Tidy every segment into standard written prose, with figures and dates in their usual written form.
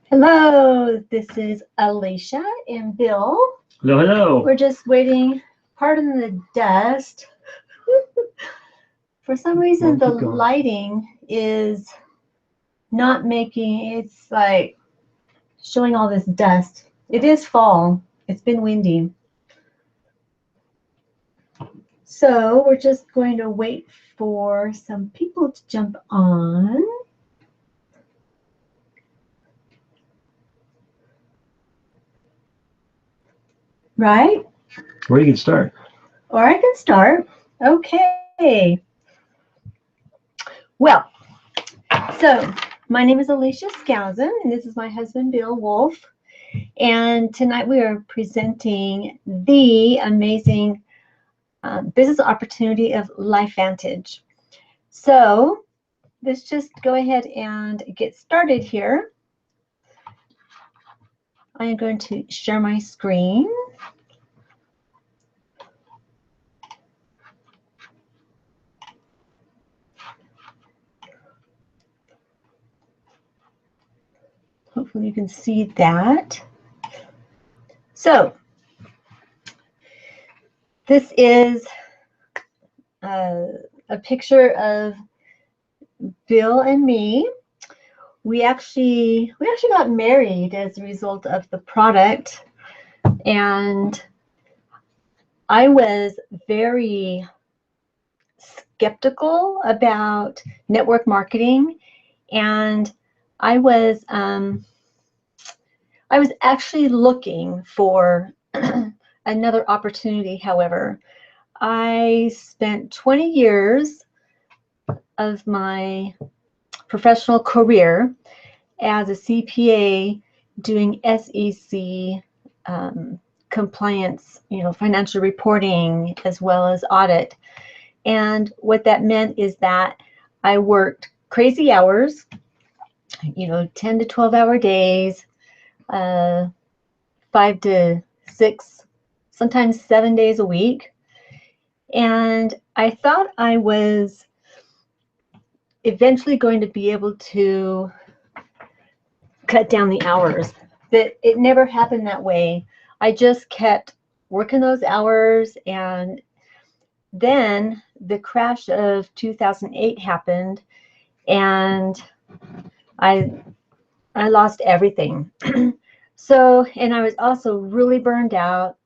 Hello, this is Alycia and Bill. Hello, hello. We're just waiting, pardon the dust. For some reason, the lighting is not making, it's like showing all this dust. It is fall. It's been windy. So we're just going to wait for some people to jump on. Right? Or you can start. Or I can start. Okay. Well, so my name is Alycia Skousen, and this is my husband, Bill Woolf. And tonight we are presenting the amazing business opportunity of Lifevantage. So let's just go ahead and get started here. I am going to share my screen. Hopefully you can see that. So this is a picture of Bill and me. We actually got married as a result of the product, and I was very skeptical about network marketing, and I was actually looking for another opportunity. However, I spent 20 years of my professional career as a CPA doing SEC compliance, financial reporting as well as audit. And what that meant is that I worked crazy hours, 10 to 12-hour days, 5 to 6, sometimes 7 days a week. And I thought I was eventually going to be able to cut down the hours. But it never happened that way. I just kept working those hours, and then the crash of 2008 happened, and I lost everything. So, and I was also really burned out.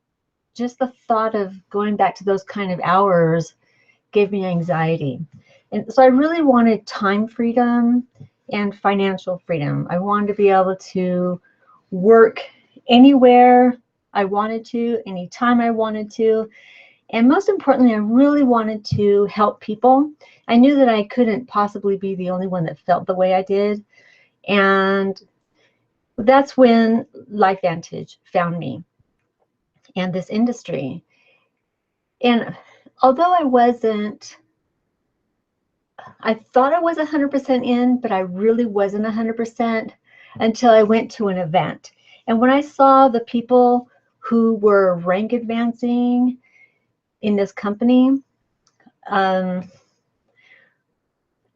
Just the thought of going back to those kind of hours gave me anxiety. And so I really wanted time freedom and financial freedom. I wanted to be able to work anywhere I wanted to, anytime I wanted to. And most importantly, I really wanted to help people. I knew that I couldn't possibly be the only one that felt the way I did. And that's when Lifevantage found me and this industry. And although I thought I was 100% in, but I really wasn't 100% until I went to an event. And when I saw the people who were rank advancing in this company,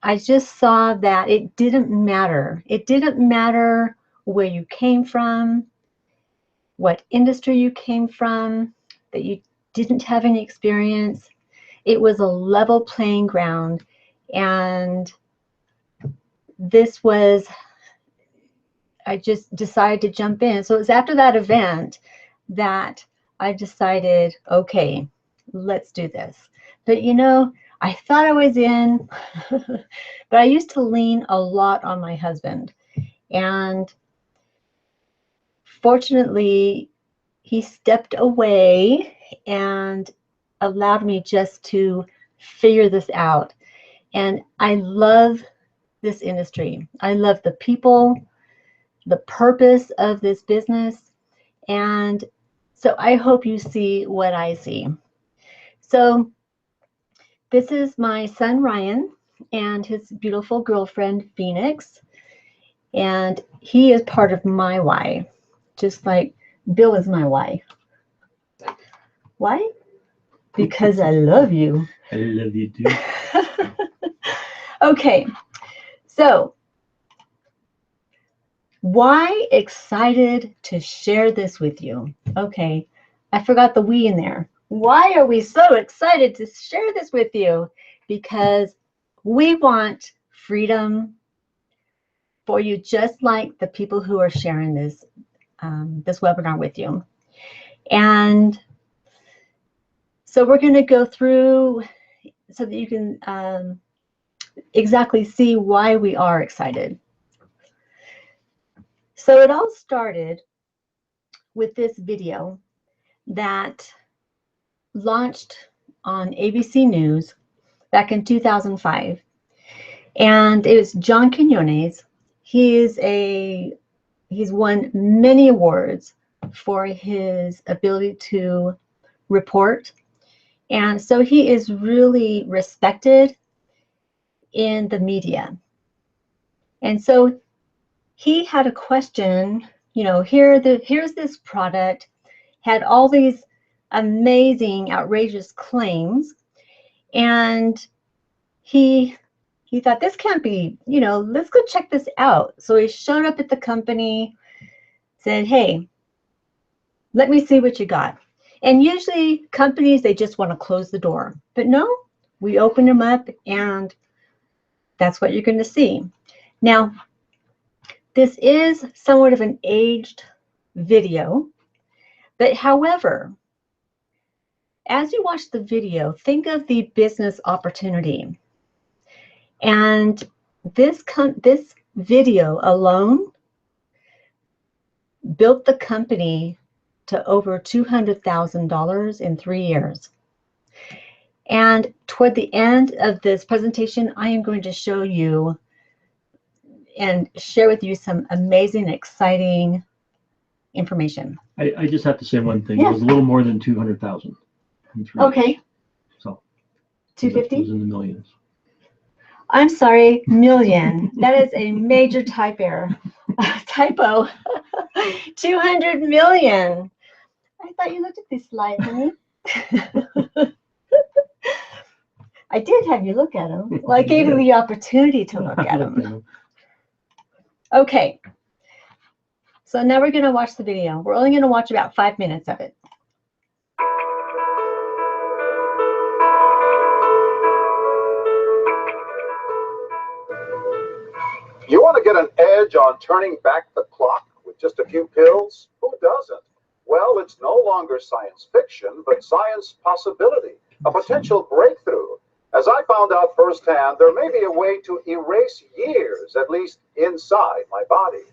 I just saw that it didn't matter. It didn't matter where you came from, what industry you came from, that you didn't have any experience. It was a level playing ground. And this was, I just decided to jump in. So it was after that event that I decided, okay, let's do this. But I thought I was in, but I used to lean a lot on my husband. And fortunately, he stepped away and allowed me just to figure this out. And I love this industry. I love the people, the purpose of this business. And so I hope you see what I see. So this is my son, Ryan, and his beautiful girlfriend, Phoenix. And he is part of my why, just like Bill is my why. Why? Because I love you. I love you too. Okay, so Why excited to share this with you? Okay, I forgot the we in there. Why are we so excited to share this with you? Because we want freedom for you, just like the people who are sharing this this webinar with you. And so we're going to go through so that you can exactly see why we are excited. So it all started with this video that launched on ABC News back in 2005. And it was John Quinones. He's won many awards for his ability to report. And so he is really respected in the media. And so he had a question, you know, here's this product, had all these amazing, outrageous claims, and he thought, this can't be, you know, let's go check this out. So he showed up at the company, said, hey, let me see what you got. And usually companies, they just want to close the door. But no, we open them up, and that's what you're going to see. Now, this is somewhat of an aged video, but however, as you watch the video, think of the business opportunity. And this video alone built the company to over $200,000 in 3 years. And toward the end of this presentation, I am going to show you and share with you some amazing, exciting information. I just have to say one thing. Yeah. It was a little more than 200,000. Okay. So 250? It was in the millions. I'm sorry, million. That is a major type error. Typo. 200 million. I thought you looked at these slides, honey. I did have you look at them. Well, I gave you the opportunity to look at them. Okay. So now we're going to watch the video. We're only going to watch about 5 minutes of it. You want to get an edge on turning back the clock with just a few pills? Who doesn't? Well, it's no longer science fiction, but science possibility, a potential breakthrough. As I found out firsthand, there may be a way to erase years, at least inside my body.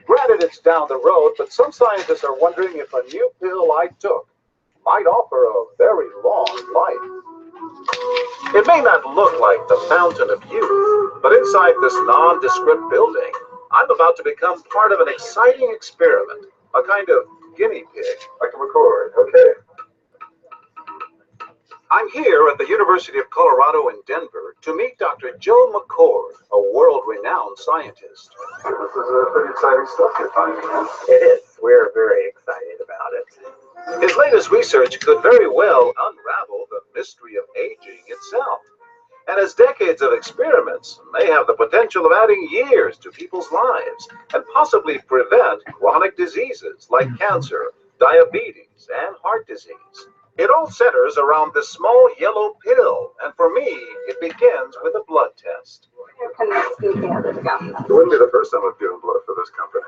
Granted, it's down the road, but some scientists are wondering if a new pill I took might offer a very long life. It may not look like the fountain of youth, but inside this nondescript building, I'm about to become part of an exciting experiment, a kind of guinea pig. I can record, okay. I'm here at the University of Colorado in Denver to meet Dr. Joe McCord, a world-renowned scientist. This is pretty exciting stuff you're finding, huh? It is. We're very excited about it. His latest research could very well unravel the mystery of aging itself. And his decades of experiments may have the potential of adding years to people's lives and possibly prevent chronic diseases like cancer, diabetes, and heart disease. It all centers around this small yellow pill, and for me, it begins with a blood test. It wouldn't be the first time I've given blood for this company.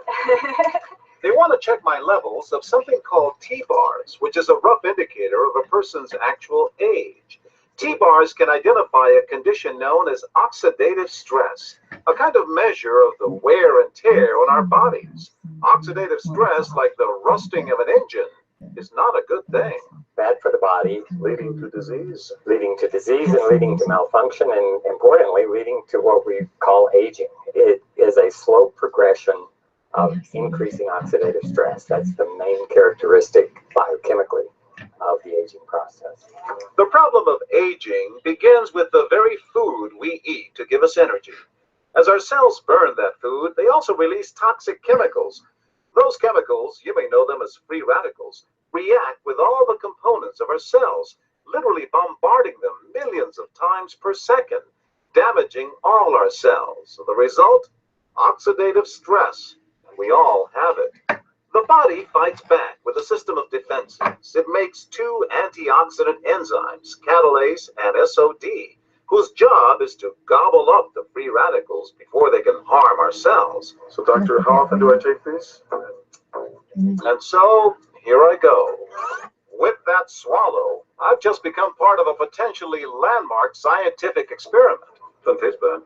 They want to check my levels of something called T-bars, which is a rough indicator of a person's actual age. T-bars can identify a condition known as oxidative stress, a kind of measure of the wear and tear on our bodies. Oxidative stress, like the rusting of an engine, is not a good thing. Bad for the body, Leading to disease. leading to disease and leading to malfunction, and importantly, leading to what we call aging. It is a slow progression of increasing oxidative stress. That's the main characteristic biochemically of the aging process. The problem of aging begins with the very food we eat to give us energy. As our cells burn that food, they also release toxic chemicals. Those chemicals, you may know them as free radicals, react with all the components of our cells, literally bombarding them millions of times per second, damaging all our cells. The result? Oxidative stress. We all have it. The body fights back with a system of defenses. It makes two antioxidant enzymes, catalase and SOD, whose job is to gobble up the free radicals before they can harm our cells. So, doctor, how often do I take these? And so, here I go. With that swallow, I've just become part of a potentially landmark scientific experiment. Doesn't taste bad.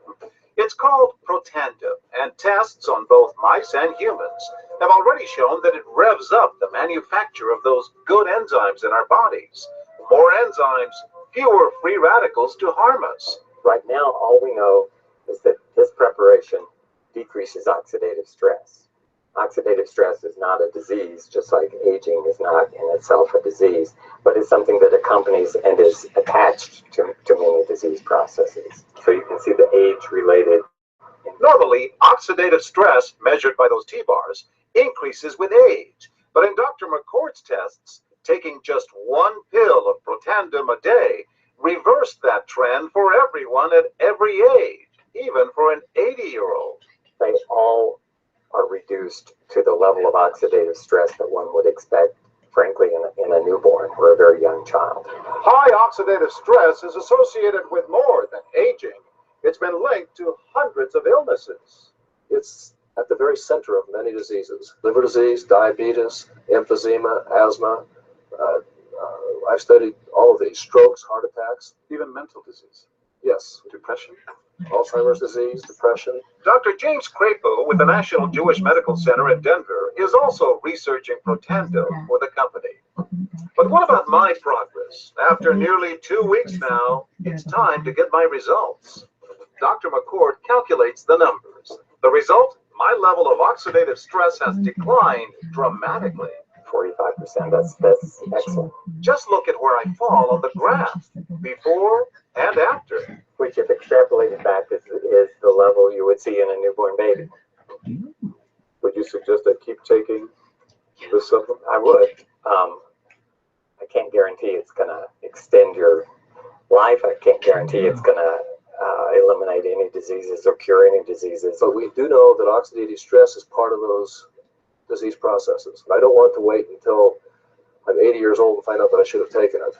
It's called Protandim, and tests on both mice and humans have already shown that it revs up the manufacture of those good enzymes in our bodies. More enzymes, fewer free radicals to harm us. Right now, all we know is that this preparation decreases oxidative stress. Oxidative stress is not a disease, just like aging is not in itself a disease, but it's something that accompanies and is attached to many disease processes. So you can see the age-related. Normally, oxidative stress, measured by those T-bars, increases with age. But in Dr. McCord's tests, taking just one pill of Protandim a day reversed that trend for everyone at every age, even for an 80-year-old. They all are reduced to the level of oxidative stress that one would expect, frankly, in a newborn or a very young child. High oxidative stress is associated with more than aging. It's been linked to hundreds of illnesses. It's at the very center of many diseases. Liver disease, diabetes, emphysema, asthma. I've studied all of these. Strokes, heart attacks, even mental disease. Yes, depression, Alzheimer's disease, depression. Dr. James Crapo with the National Jewish Medical Center in Denver is also researching Protandim for the company. But what about my progress? After nearly 2 weeks now, it's time to get my results. Dr. McCord calculates the numbers. The result? My level of oxidative stress has declined dramatically. 45%, that's excellent. Just look at where I fall on the graph, before and after. Which, if extrapolated back, is the level you would see in a newborn baby. Would you suggest I keep taking this supplement? I would. I can't guarantee it's going to extend your life. I can't guarantee it's going to eliminate any diseases or cure any diseases. But we do know that oxidative stress is part of those disease processes. I don't want to wait until I'm 80 years old and find out that I should have taken it.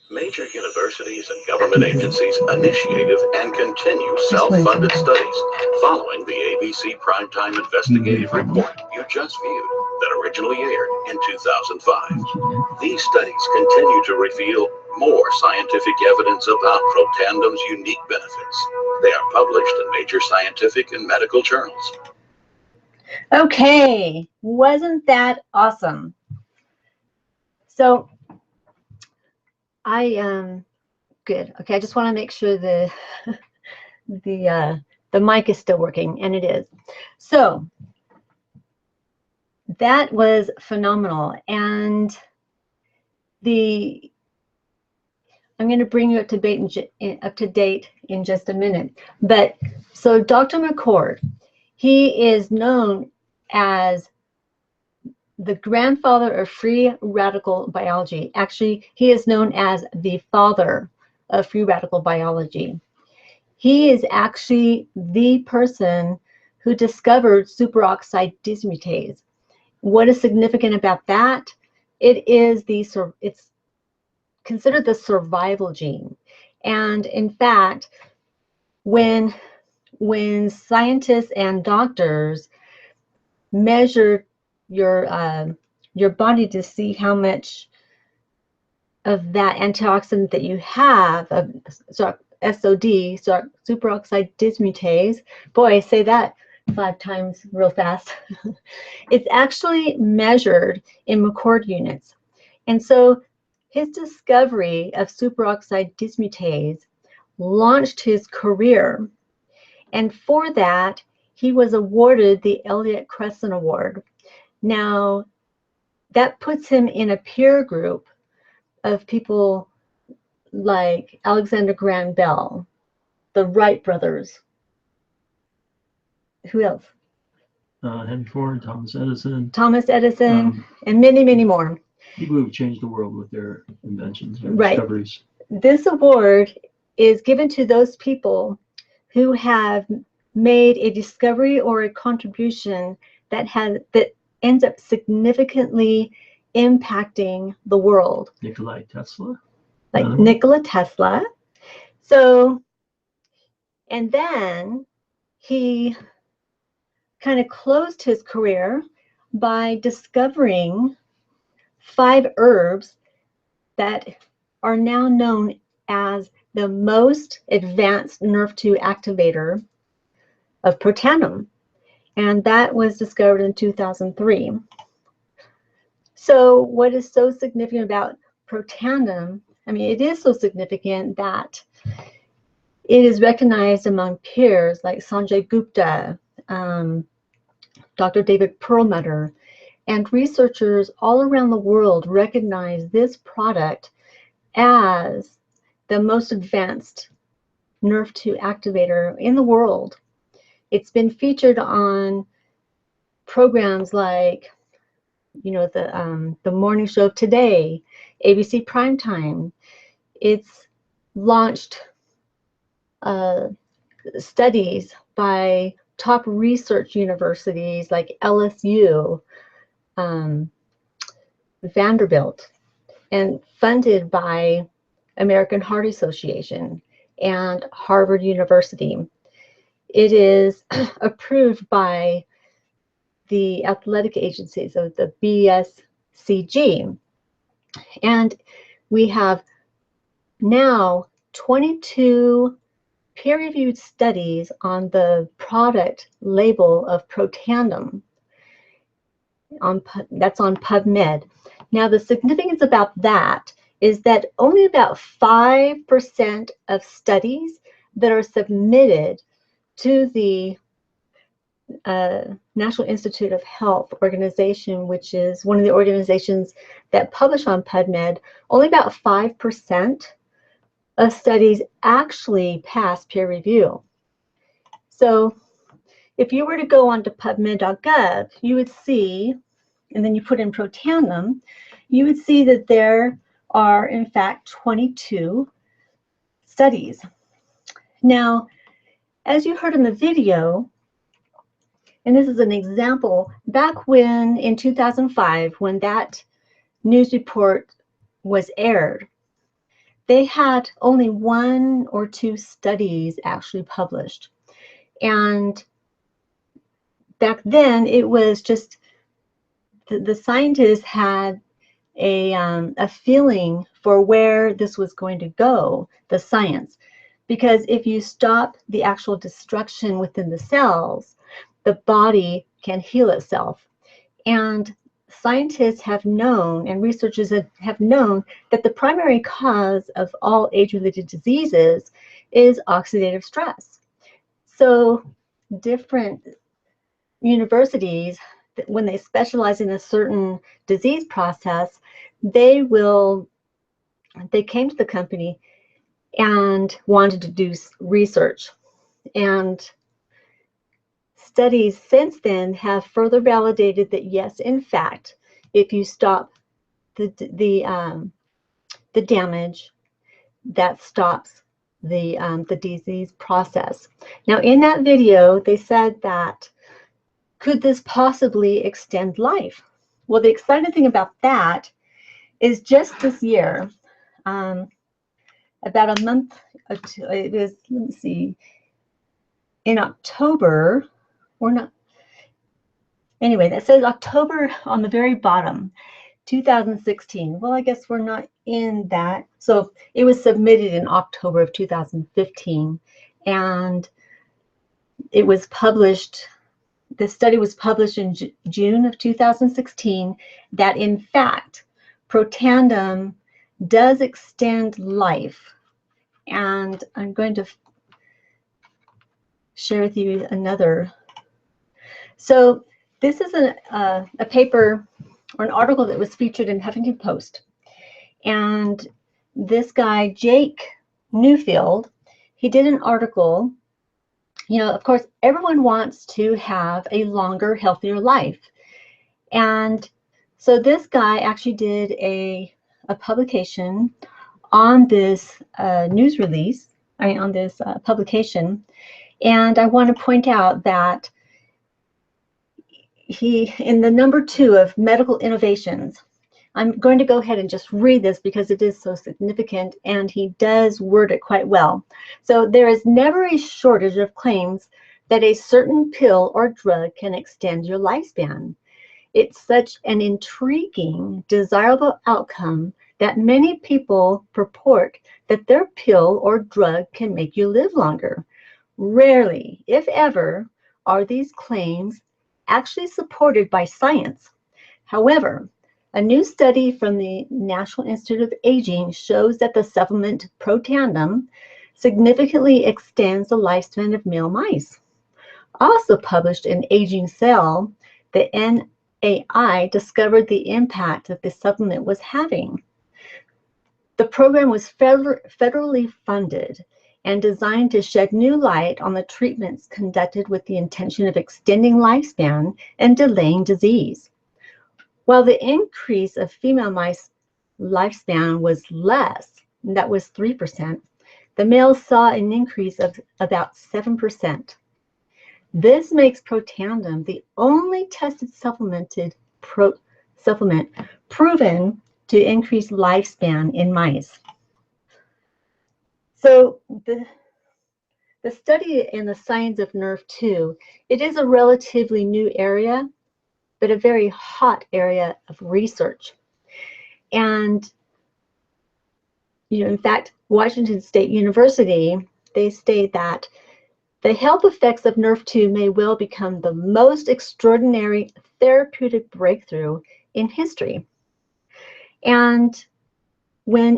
Major universities and government agencies initiated and continue self-funded studies following the ABC Primetime Investigative Report you just viewed that originally aired in 2005. These studies continue to reveal more scientific evidence about Protandim's unique benefits. They are published in major scientific and medical journals. Okay, wasn't that awesome? So good. Okay, I just want to make sure the mic is still working, and it is. So that was phenomenal, and I'm going to bring you up to date in just a minute. But so Dr. McCord, he is known as the grandfather of free radical biology. Actually, he is known as the father of free radical biology. He is actually the person who discovered superoxide dismutase. What is significant about that? It's considered the survival gene. And in fact, when scientists and doctors measure your body to see how much of that antioxidant that you have, of SOD, superoxide dismutase, boy, I say that 5 times real fast. It's actually measured in McCord units. And so his discovery of superoxide dismutase launched his career. And for that, he was awarded the Elliott Crescent Award. Now, that puts him in a peer group of people like Alexander Graham Bell, the Wright brothers. Who else? Henry Ford, Thomas Edison. And many, many more. People who've changed the world with their inventions and Right. discoveries. This award is given to those people who have made a discovery or a contribution that ends up significantly impacting the world. Nikola Tesla. Like Nikola Tesla. So, and then he kind of closed his career by discovering 5 herbs that are now known as the most advanced nerve 2 activator of protandim. And that was discovered in 2003. So what is so significant about protandim, I mean, it is so significant that it is recognized among peers like Sanjay Gupta, Dr. David Perlmutter, and researchers all around the world recognize this product as the most advanced nerve 2 activator in the world. It's been featured on programs like, you know, the morning show of Today, ABC Primetime. It's launched studies by top research universities like LSU, Vanderbilt, and funded by American Heart Association and Harvard University. It is approved by the athletic agencies of the BSCG. And we have now 22 peer-reviewed studies on the product label of protandim. That's on PubMed. Now, the significance about that is that only about 5% of studies that are submitted to the National Institute of Health organization, which is one of the organizations that publish on PubMed, only about 5% of studies actually pass peer review. So if you were to go onto PubMed.gov, you would see, and then you put in protandim, you would see that there are, in fact, 22 studies. Now, as you heard in the video, and this is an example, back when, in 2005, when that news report was aired, they had only 1 or 2 studies actually published. And back then, it was just the scientists had a feeling for where this was going to go, the science. Because if you stop the actual destruction within the cells, the body can heal itself. And scientists have known, and researchers have known, that the primary cause of all age-related diseases is oxidative stress. So different universities, when they specialize in a certain disease process, they came to the company and wanted to do research. And studies since then have further validated that yes, in fact, if you stop the damage, that stops the disease process. Now, in that video, they said that, could this possibly extend life? Well, the exciting thing about that is just this year, about a month, it was, let me see, in October, or not, anyway, that says October on the very bottom, 2016. Well, I guess we're not in that. So it was submitted in October of 2015, and it was published, the study was published in June of 2016, that in fact, protandim does extend life. And I'm going to share with you another. So this is a paper or an article that was featured in Huffington Post. And this guy, Jake Newfield, he did an article. You know, of course, everyone wants to have a longer, healthier life. And so this guy actually did a publication on this news release, on this publication. And I want to point out that in the number 2 of medical innovations, I'm going to go ahead and just read this because it is so significant, and he does word it quite well. So there is never a shortage of claims that a certain pill or drug can extend your lifespan. It's such an intriguing, desirable outcome that many people purport that their pill or drug can make you live longer. Rarely, if ever, are these claims actually supported by science. However, a new study from the National Institute of Aging shows that the supplement Protandim significantly extends the lifespan of male mice. Also published in Aging Cell, the NAI discovered the impact that the supplement was having. The program was federally funded and designed to shed new light on the treatments conducted with the intention of extending lifespan and delaying disease. While the increase of female mice lifespan was less, that was 3%, the males saw an increase of about 7%. This makes Protandim the only tested supplement proven to increase lifespan in mice. So the study in the science of Nerve2, it is a relatively new area, but a very hot area of research. And, in fact, Washington State University, they state that the health effects of Nerve2 may well become the most extraordinary therapeutic breakthrough in history. And when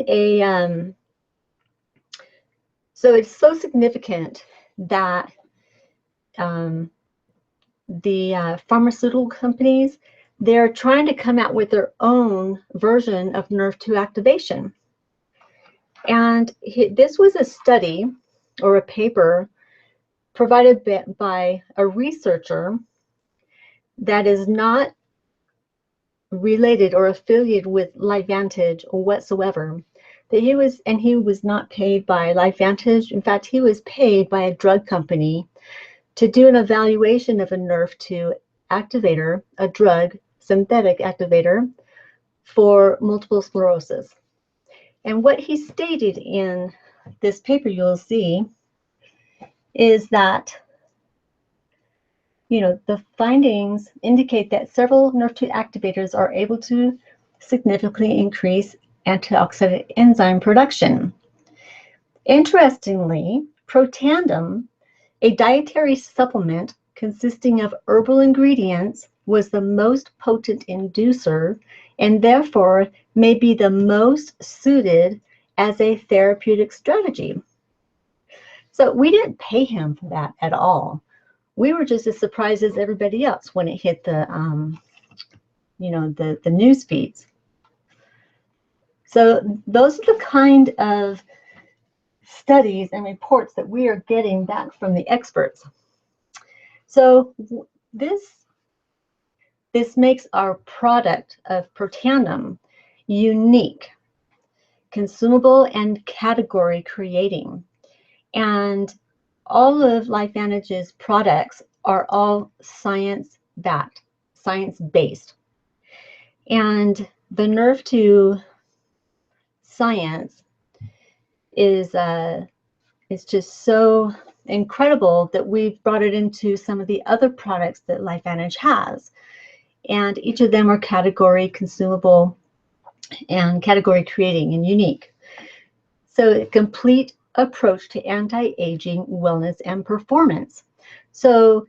so it's so significant that the pharmaceutical companies, they're trying to come out with their own version of Nerve2 activation. And this was a study or a paper provided by a researcher that is not related or affiliated with Lifevantage or whatsoever. That he was not paid by Lifevantage. In fact, he was paid by a drug company to do an evaluation of a Nerve2 activator, a drug synthetic activator for multiple sclerosis. And what he stated in this paper you'll see is that the findings indicate that several Nerve2 activators are able to significantly increase antioxidant enzyme production. Interestingly, Protandim, a dietary supplement consisting of herbal ingredients, was the most potent inducer and therefore may be the most suited as a therapeutic strategy. So we didn't pay him for that at all. We were just as surprised as everybody else when it hit the news feeds. So those are the kind of studies and reports that we are getting back from the experts. So this makes our product of Protandim unique, consumable, and category creating. And all of Lifevantage's products are all science-backed, science-based. And the Nerve2 science is just so incredible that we've brought it into some of the other products that Lifevantage has. And each of them are category consumable and category creating and unique. So a complete approach to anti-aging, wellness, and performance. So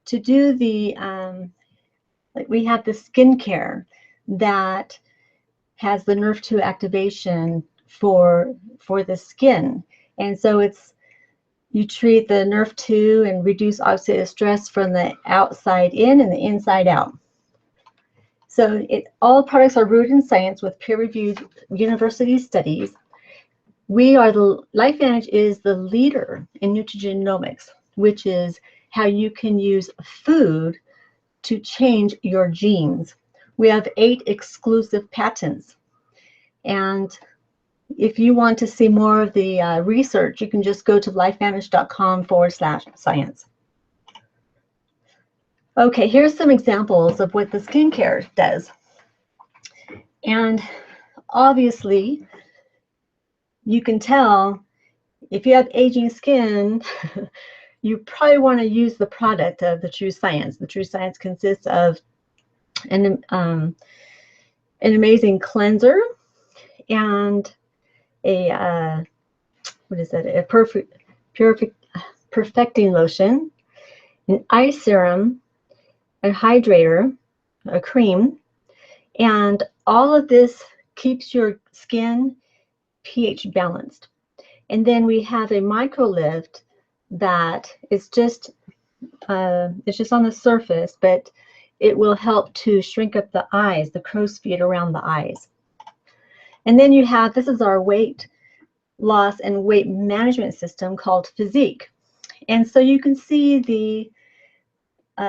to do the, like we have the skincare that has the Nerve2 activation for the skin. And so you treat the Nerve2 and reduce oxidative stress from the outside in and the inside out. So all products are rooted in science with peer-reviewed university studies. Lifevantage is the leader in nutrigenomics, which is how you can use food to change your genes. We have 8 exclusive patents. And if you want to see more of the research, you can just go to lifevantage.com/science. Okay, here's some examples of what the skincare does. And obviously, you can tell if you have aging skin, you probably want to use the product of the True Science. The True Science consists of an amazing cleanser and a what is it? A perfecting lotion, an eye serum, a hydrator, a cream, and all of this keeps your skin pH balanced. And then we have a micro lift that is just it's just on the surface, but it will help to shrink up the eyes, the crow's feet around the eyes. And then you have, this is our weight loss and weight management system called Physique. And so you can see the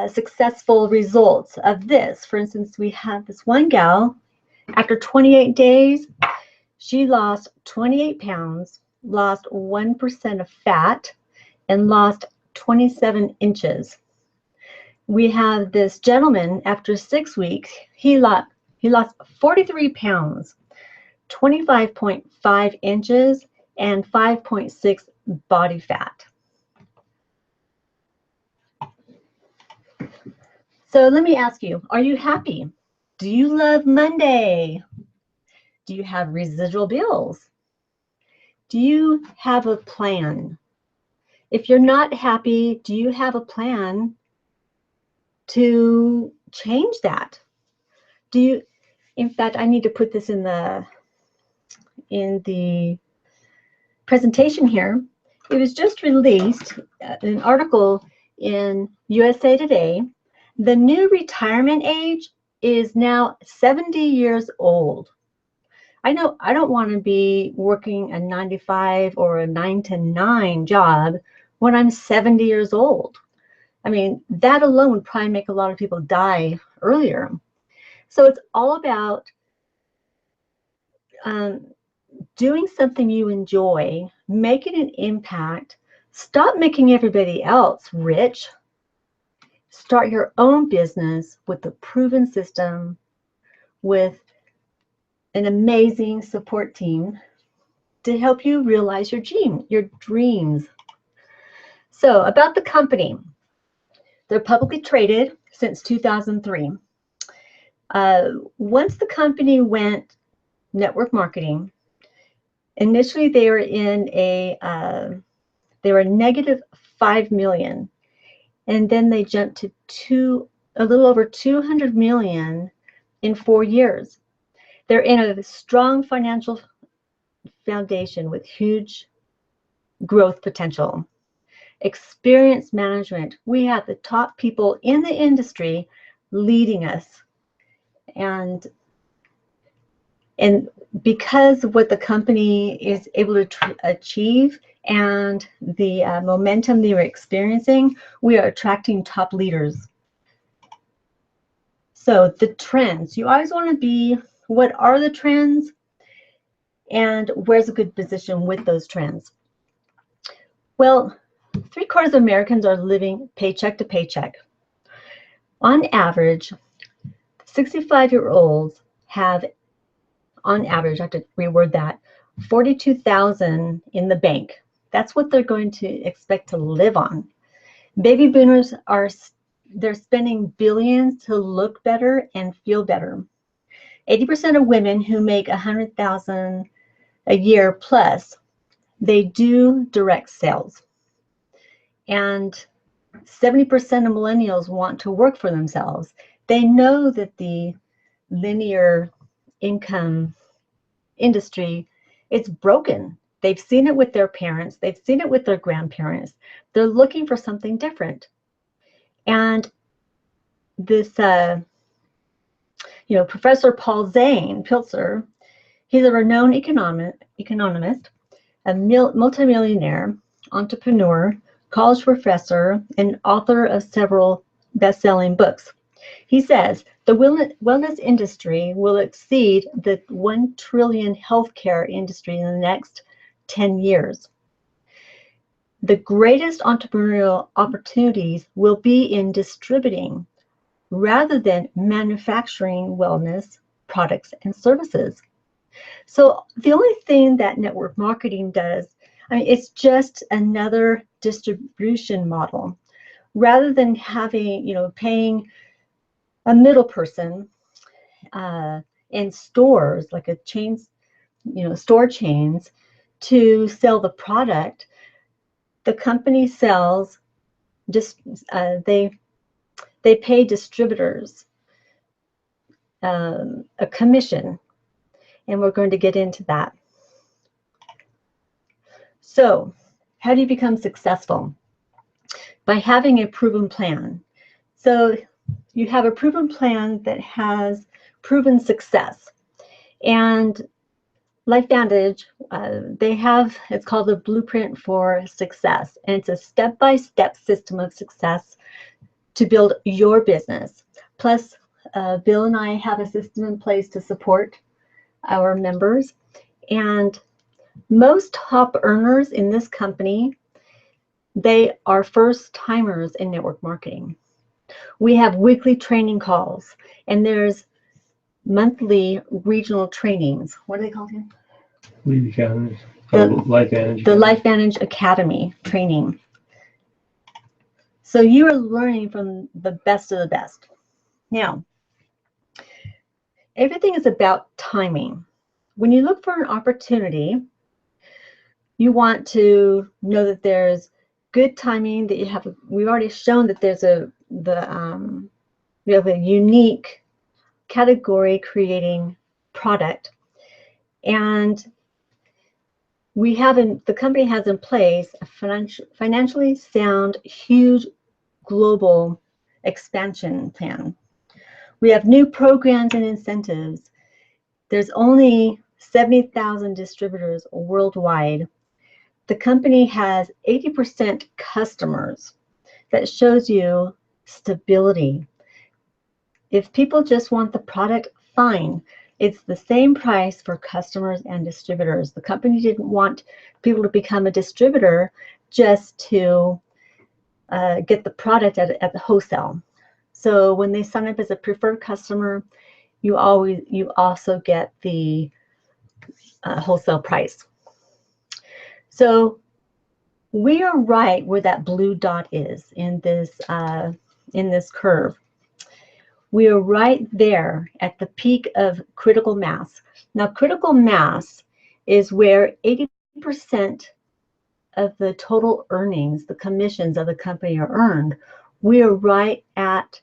successful results of this. For instance, we have this one gal, after 28 days, she lost 28 pounds, lost 1% of fat, and lost 27 inches. We have this gentleman, after 6 weeks, he lost 43 pounds, 25.5 inches, and 5.6 body fat. So let me ask you, are you happy? Do you love Monday? Do you have residual bills? Do you have a plan? If you're not happy, do you have a plan to change that? Do you, in fact, I need to put this in the presentation here. It was just released, an article in USA Today. The new retirement age is now 70 years old. I know I don't want to be working a 9 to 5 or a 9 to 9 job when I'm 70 years old. I mean, that alone would probably make a lot of people die earlier. So it's all about doing something you enjoy, making an impact. Stop making everybody else rich. Start your own business with a proven system, with an amazing support team to help you realize your dreams. So about the company, they're publicly traded since 2003. Once the company went network marketing, initially they were in they were negative 5 million, and then they jumped to a little over 200 million in 4 years. They're in a strong financial foundation with huge growth potential. Experience management. We have the top people in the industry leading us. And because of what the company is able to achieve and the momentum they were experiencing, we are attracting top leaders. So the trends, you always want to be, what are the trends and where's a good position with those trends? Well, 3/4 of Americans are living paycheck to paycheck. On average, 65-year-olds have, on average, I have to reword that, 42,000 in the bank. That's what they're going to expect to live on. Baby boomers they're spending billions to look better and feel better. 80% of women who make 100,000 a year plus, they do direct sales. And 70% of millennials want to work for themselves. They know that the linear income industry, it's broken. They've seen it with their parents. They've seen it with their grandparents. They're looking for something different. And this, Professor Paul Zane Pilzer, he's a renowned economist, a multimillionaire, entrepreneur, college professor, and author of several best-selling books. He says the wellness industry will exceed the $1 trillion healthcare industry in the next 10 years. The greatest entrepreneurial opportunities will be in distributing rather than manufacturing wellness products and services. So the only thing that network marketing does, I mean, it's just another distribution model. Rather than having, paying a middle person in stores, like a chains, store chains, to sell the product, the company sells, just they pay distributors a commission, and we're going to get into that. So, how do you become successful? By having a proven plan. So, you have a proven plan that has proven success. And Lifevantage, they have, it's called the Blueprint for Success. And it's a step-by-step system of success to build your business. Plus, Bill and I have a system in place to support our members. And most top earners in this company, they are first timers in network marketing. We have weekly training calls, and there's monthly regional trainings. What are they called again? Lifevantage. The Lifevantage Academy training. So you are learning from the best of the best. Now, everything is about timing. When you look for an opportunity, you want to know that there's good timing, that you have. We've already shown that there's we have a unique category creating product, and the company has in place a financially sound, huge global expansion plan. We have new programs and incentives. There's only 70,000 distributors worldwide. The company has 80% customers. That shows you stability. If people just want the product, fine. It's the same price for customers and distributors. The company didn't want people to become a distributor just to get the product at the wholesale. So when they sign up as a preferred customer, you also get the wholesale price. So we are right where that blue dot is in this curve. We are right there at the peak of critical mass. Now, critical mass is where 80% of the total earnings, the commissions of the company are earned. We are right at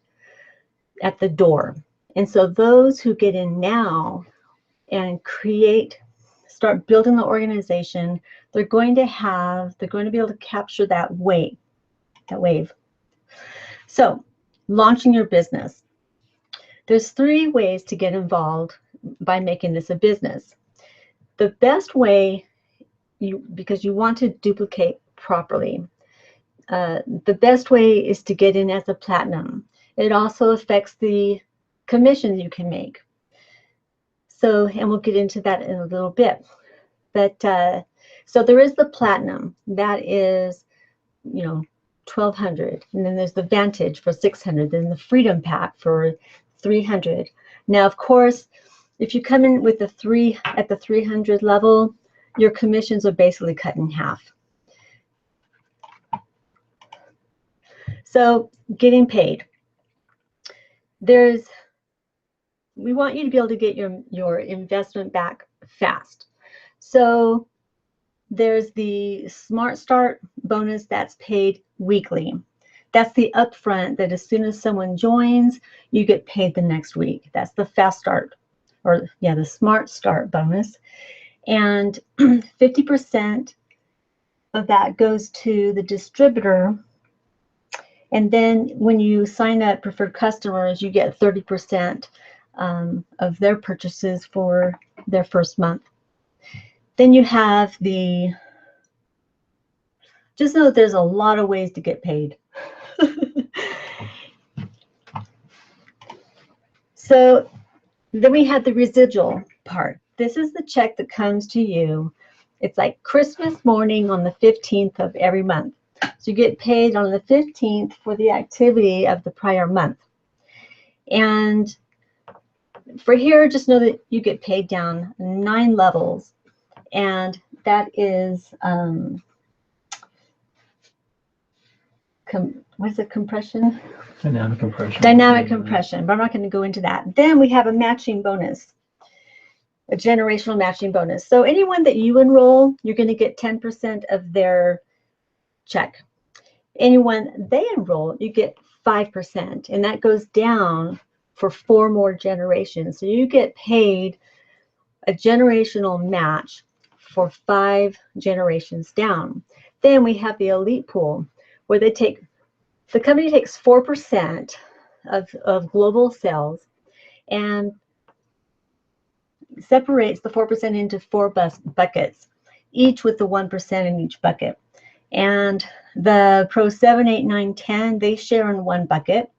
the door. And so those who get in now and start building the organization, they're going to be able to capture that wave. So, launching your business. There's 3 ways to get involved by making this a business. The best way, because you want to duplicate properly, the best way is to get in as a platinum. It also affects the commission you can make. So, and we'll get into that in a little bit. But so there is the platinum. That is, $1,200, and then there's the Vantage for $600, then the Freedom Pack for $300. Now, of course, if you come in with the 3 at the 300 level, your commissions are basically cut in half. So, getting paid. We want you to be able to get your investment back fast. So, there's the Smart Start bonus that's paid weekly. That's the upfront that as soon as someone joins, you get paid the next week. That's the Fast Start, the Smart Start bonus. And 50% of that goes to the distributor. And then when you sign up preferred customers, you get 30% of their purchases for their first month. Then you have just know that there's a lot of ways to get paid. So then we have the residual part. This is the check that comes to you. It's like Christmas morning on the 15th of every month. So you get paid on the 15th for the activity of the prior month. And for here, just know that you get paid down 9 levels, and that is what is it, compression? Dynamic compression. Dynamic compression, but I'm not going to go into that. Then we have a matching bonus, a generational matching bonus. So anyone that you enroll, you're going to get 10% of their check. Anyone they enroll, you get 5%, and that goes down for 4 more generations. So you get paid a generational match for 5 generations down. Then we have the elite pool, where the company takes 4% of global sales and separates the 4% into 4 buckets, each with the 1% in each bucket. And the Pro 7, 8, 9, 10, they share in 1 bucket.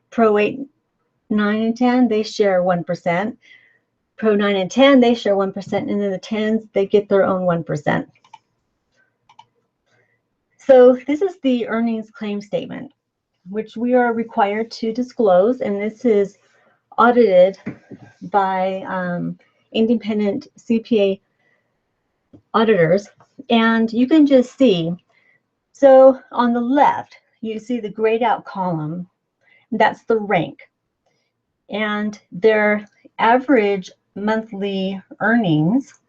Pro 8, 9, and 10, they share 1%. Pro 9 and 10, they share 1%, and then the 10s, they get their own 1%. So this is the earnings claim statement, which we are required to disclose, and this is audited by independent CPA auditors. And you can just see, so on the left, you see the grayed out column, that's the rank, and their average monthly earnings,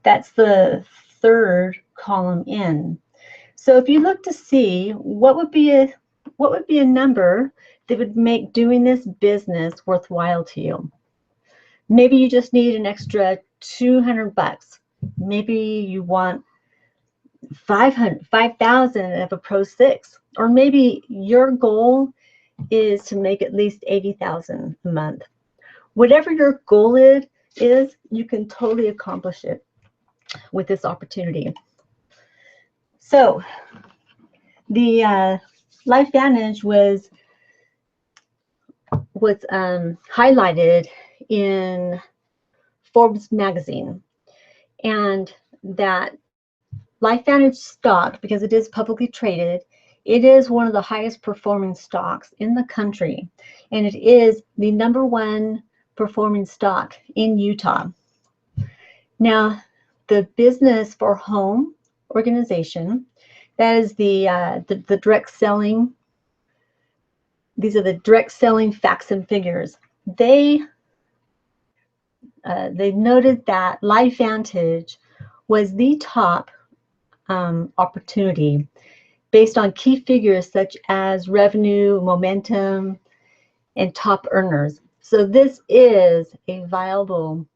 that's the 3rd column in. So if you look to see what would be a number that would make doing this business worthwhile to you. Maybe you just need an extra $200. Maybe you want 5,000 of a Pro 6, or maybe your goal is to make at least 80,000 a month. Whatever your goal is, you can totally accomplish it with this opportunity. So the Lifevantage was highlighted in Forbes magazine, and that Lifevantage stock, because it is publicly traded, it is one of the highest performing stocks in the country, and it is the #1 performing stock in Utah. Now, the Business for Home organization, that is the direct selling. These are the direct selling facts and figures. They noted that Lifevantage was the top opportunity based on key figures such as revenue, momentum, and top earners. So this is a viable,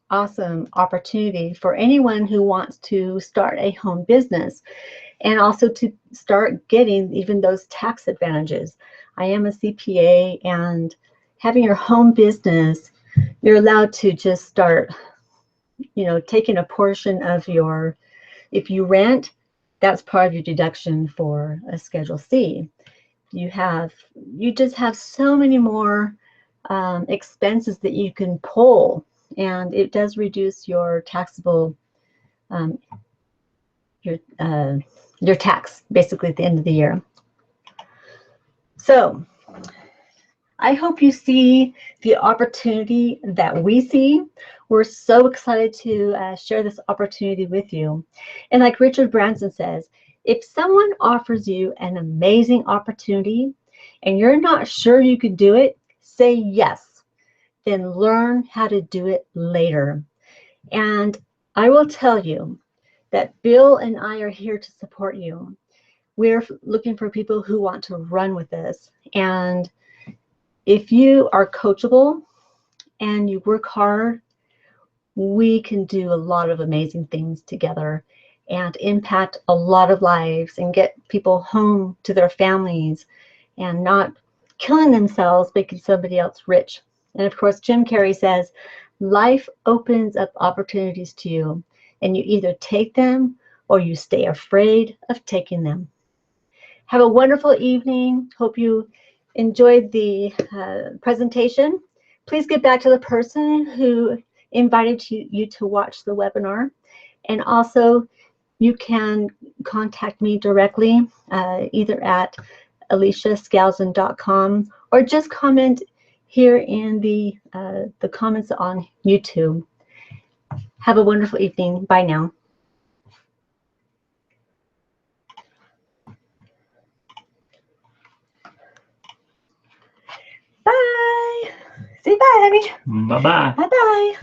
awesome opportunity for anyone who wants to start a home business, and also to start getting even those tax advantages. I am a CPA, and having your home business, you're allowed to just start, taking a portion of your, if you rent, that's part of your deduction for a Schedule C. You just have so many more expenses that you can pull, and it does reduce your taxable, your tax basically at the end of the year. So I hope you see the opportunity that we see. We're so excited to share this opportunity with you. And like Richard Branson says, if someone offers you an amazing opportunity and you're not sure you could do it, say yes. Then learn how to do it later. And I will tell you that Bill and I are here to support you. We're looking for people who want to run with this. And if you are coachable and you work hard, we can do a lot of amazing things together and impact a lot of lives and get people home to their families and not killing themselves making somebody else rich. And of course, Jim Carrey says, life opens up opportunities to you, and you either take them or you stay afraid of taking them. Have a wonderful evening. Hope you enjoyed the presentation. Please get back to the person who invited you to watch the webinar. And also, you can contact me directly, either at AlyciaSkousen.com or just comment here in the comments on YouTube. Have a wonderful evening. Bye now. Bye. Say bye, Abby. Bye-bye. Bye-bye.